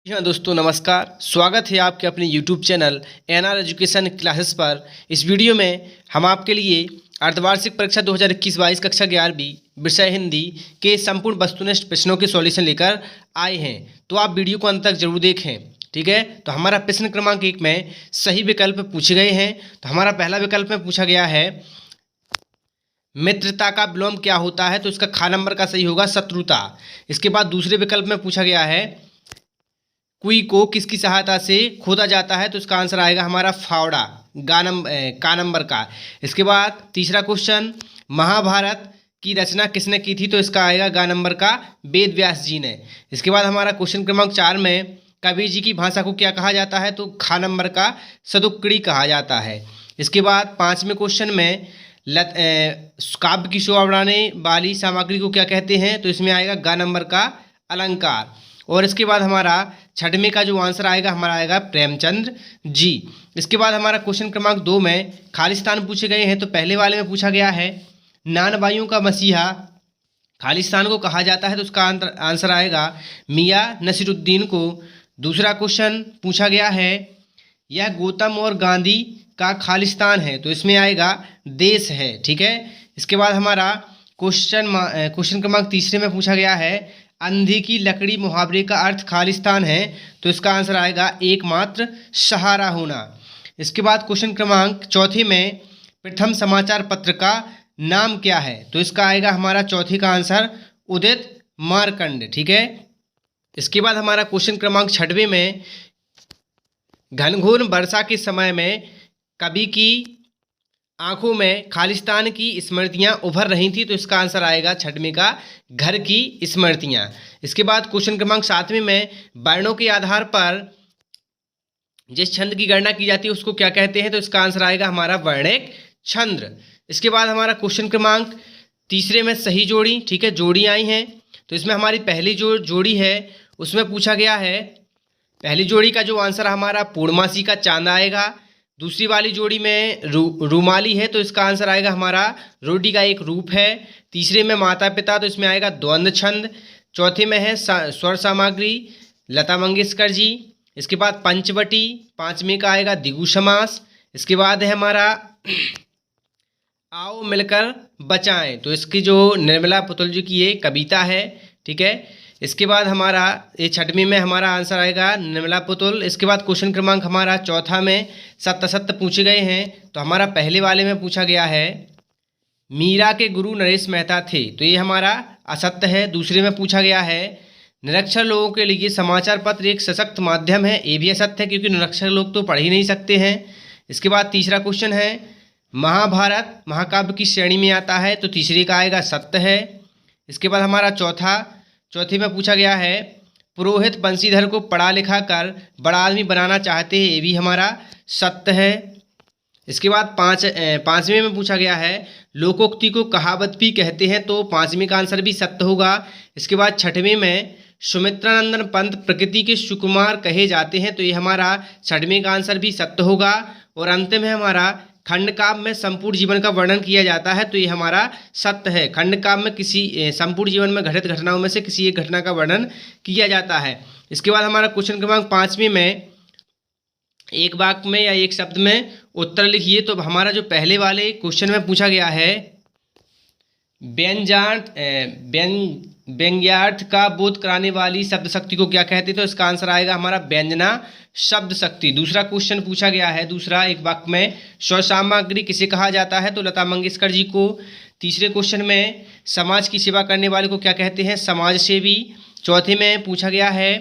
जी हाँ दोस्तों, नमस्कार। स्वागत है आपके अपने YouTube channel NR education classes पर। इस वीडियो में हम आपके लिए अर्धवार्षिक परीक्षा 2021-22 कक्षा 11वीं विषय हिंदी के संपूर्ण वस्तुनिष्ठ प्रश्नों के सॉल्यूशन लेकर आए हैं। तो आप वीडियो को अंत तक जरूर देखें, ठीक है। तो हमारा प्रश्न क्रमांक 1 में सही विकल्प पूछे गए हैं। तो हमारा पहला विकल्प में पूछा गया है मित्रता का विलोम क्या होता है, तो इसका ख नंबर का सही होगा शत्रुता। इसके बाद दूसरे विकल्प में पूछा गया है कुई को किसकी सहायता से खोदा जाता है, तो इसका आंसर आएगा हमारा फावड़ा, का नंबर का। इसके बाद तीसरा क्वेश्चन महाभारत की रचना किसने की थी, तो इसका आएगा गा नंबर का वेद व्यास जी ने। इसके बाद हमारा क्वेश्चन क्रमांक 4 में कबीर जी की भाषा को क्या कहा जाता है, तो खा नंबर का सदुक्कड़ी कहा जाता है। इसके बाद 5वें क्वेश्चन में काव्य की शोभा बढ़ाने वाली सामग्री को क्या कहते हैं, तो इसमें आएगा गा नंबर का अलंकार। और इसके बाद हमारा 6वें का जो आंसर आएगा हमारा आएगा प्रेमचंद्र जी। इसके बाद हमारा क्वेश्चन क्रमांक 2 में खालिस्तान पूछे गए हैं। तो पहले वाले में पूछा गया है नानबाइयों का मसीहा खालिस्तान को कहा जाता है, तो उसका आंसर आएगा मियां नसीरुद्दीन को। दूसरा क्वेश्चन पूछा गया है यह गौतम और गांधी का खालिस्तान है, तो इसमें आएगा देश है, ठीक है। इसके बाद हमारा क्वेश्चन क्रमांक 3 में पूछा गया है अंधी की लकड़ी मुहावरे का अर्थ खालिस्तान है, तो इसका आंसर आएगा एकमात्र सहारा होना। इसके बाद क्वेश्चन क्रमांक 4 में प्रथम समाचार पत्र का नाम क्या है, तो इसका आएगा हमारा चौथे का आंसर उदित मार्कंड, ठीक है। इसके बाद हमारा क्वेश्चन क्रमांक 6 में घनघोर वर्षा के समय में कवि की आंखों में खालिस्तान की स्मृतियां उभर रही थी, तो इसका आंसर आएगा 6वें का घर की स्मृतियां। इसके बाद क्वेश्चन क्रमांक 7 में वर्णों के आधार पर जिस छंद की गणना की जाती है उसको क्या कहते हैं, तो इसका आंसर आएगा हमारा वर्णिक छंद। इसके बाद हमारा क्वेश्चन क्रमांक 3 में सही जोड़ी, ठीक है, जोड़ी आई हैं। तो इसमें हमारी पहली जो जोड़ी है उसमें पूछा गया है पहली जोड़ी का जो आंसर हमारा पूर्णमासी का चांद आएगा। दूसरी वाली जोड़ी में रूमाली है, तो इसका आंसर आएगा हमारा रोटी का एक रूप है। तीसरे में माता पिता, तो इसमें आएगा द्वंद्व छंद। चौथे में है स्वर सामग्री लता मंगेशकर जी। इसके बाद पंचवटी, 5वें का आएगा द्विगु समास। इसके बाद है हमारा आओ मिलकर बचाएं, तो इसकी जो निर्मला पुतुल जी की ये कविता है, ठीक है। इसके बाद हमारा ये 6वें में हमारा आंसर आएगा निर्मला पुतुल। इसके बाद क्वेश्चन क्रमांक हमारा 4 में सत्य सत्य पूछे गए हैं। तो हमारा पहले वाले में पूछा गया है मीरा के गुरु नरेश मेहता थे, तो ये हमारा असत्य है। दूसरे में पूछा गया है निरक्षर लोगों के लिए समाचार पत्र एक सशक्त माध्यम है, ये भी असत्य है क्योंकि निरक्षर लोग तो पढ़ ही नहीं सकते हैं। इसके बाद तीसरा क्वेश्चन है महाभारत महाकाव्य की श्रेणी में आता है, तो तीसरे का आएगा सत्य है। इसके बाद हमारा चौथे में पूछा गया है पुरोहित बंशीधर को पढ़ा लिखा कर बड़ा आदमी बनाना चाहते हैं, ये भी हमारा सत्य है। इसके बाद 5वें में पूछा गया है लोकोक्ति को कहावत भी कहते हैं, तो 5वें का आंसर भी सत्य होगा। इसके बाद 6वें में सुमित्रानंदन पंत प्रकृति के सुकुमार कहे जाते हैं, तो ये हमारा 6वें का आंसर भी सत्य होगा। और अंतिम है हमारा खंड काव्य में संपूर्ण जीवन का वर्णन किया जाता है, तो ये हमारा सत्य है। खंड काव्य में किसी संपूर्ण जीवन में घटित घटनाओं में से किसी एक घटना का वर्णन किया जाता है। इसके बाद हमारा क्वेश्चन क्रमांक 5वें में एक वाक्य में या एक शब्द में उत्तर लिखिए। तो हमारा जो पहले वाले क्वेश्चन में पूछा गया है व्यंग्यार्थ का बोध कराने वाली शब्द शक्ति को क्या कहते हैं, तो इसका आंसर आएगा हमारा व्यंजना शब्द शक्ति। दूसरा क्वेश्चन पूछा गया है दूसरा एक वाक्य में स्वर सामग्री किसे कहा जाता है, तो लता मंगेशकर जी को। तीसरे क्वेश्चन में समाज की सेवा करने वाले को क्या कहते हैं, समाज सेवी। चौथे में पूछा गया है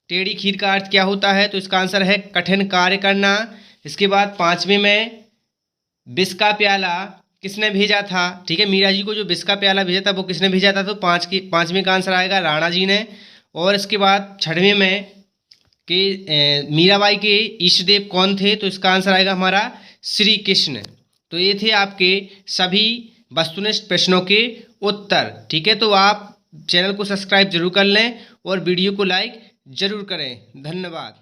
टेढ़ी खीर का अर्थ क्या होता है, तो इसका आंसर है कठिन कार्य करना। इसके बाद 5वें में विष का प्याला किसने भेजा था, ठीक है, मीरा जी को जो विष का प्याला भेजा था वो किसने भेजा था, तो 5वें का आंसर आएगा राणा जी ने। और इसके बाद 6वें में कि मीराबाई के इष्ट देव कौन थे, तो इसका आंसर आएगा हमारा श्री कृष्ण। तो ये थे आपके सभी वस्तुनिष्ठ प्रश्नों के उत्तर, ठीक है। तो आप चैनल को सब्सक्राइब जरूर कर लें और वीडियो को लाइक जरूर करें। धन्यवाद।